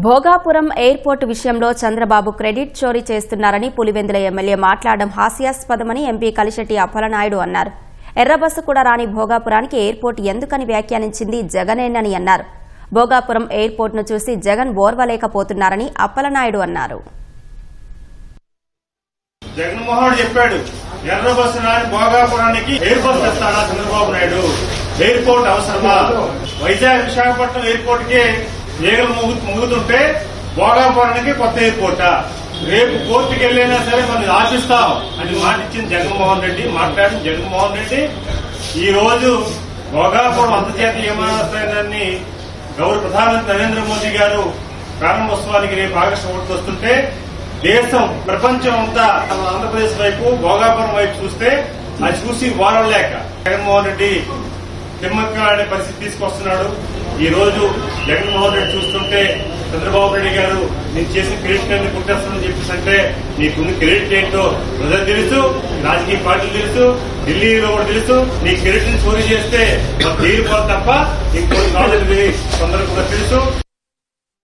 Bhogapuram airport విషయంలో Chandrababu credit చోరీ చేస్తున్నారని పులివెందుల ఎమ్మెల్యే మాట్లాడడం హాస్యాస్పదమని ఎంపీ కలిశెట్టి అప్పలనాయుడు అన్నారు. ఎర్రబస్సు కూడా రాని భోగాపురానికి ఎయిర్పోర్టు ఎందుకని వ్యాఖ్యానించింది జగనేనని అన్నారు. భోగాపురం ఎయిర్పోర్టును చూసి జగన్ ఓర్వలేకపోతున్నారని అప్పలనాయుడు అన్నారు. జగన్మోహన్ చెప్పాడు, ఎర్రబస్సు రాని భోగాపురానికి ఎయిర్పోర్ట్ తెస్తాడా చంద్రబాబు నాయుడు? ఎయిర్పోర్ట్ అవసరమా? వైజాగ్ విశాఖపట్నం ఎయిర్పోర్ట్ కి ఏగలు మూగుతుంటే భోగాపురానికి కొత్త ఎయిర్పోర్టా? రేపు కోర్టుకి వెళ్ళైనా సరే మనం ఆశిస్తాం అని మాట ఇచ్చింది జగన్మోహన్ రెడ్డి. మాట్లాడిన జగన్మోహన్ రెడ్డి ఈ రోజు భోగాపురం అంతర్జాతీయ విమానాశ్రయాన్ని గౌరవ ప్రధానమంత్రి నరేంద్ర మోదీ గారు ప్రారంభోత్సవానికి రేపు ఆగస్టు 1 వస్తుంటే దేశం ప్రపంచం అంతా ఆంధ్రప్రదేశ్ వైపు భోగాపురం వైపు చూస్తే అది చూసి వారలేక జగన్మోహన్ రెడ్డి తిమ్మక్కలాడే పరిస్థితి తీసుకొస్తున్నాడు. ఈ రోజు జగన్మోహన్ రెడ్డి చూస్తుంటే చంద్రబాబు నాయుడు గారు నేను చేసిన క్రెడిట్ అన్ని గుర్తిస్తానని చెప్పేసి అంటే నీకున్న క్రెడిట్ ఏంటో ప్రజలు తెలుసు, రాజకీయ పార్టీలు తెలుసు, ఢిల్లీలో కూడా తెలుసు. నీ క్రెడిట్ ని చోరీ చేస్తే తీరిపోవాలి తప్ప ఇంకొన్ని కాదు, కొందరు కూడా తెలుసు.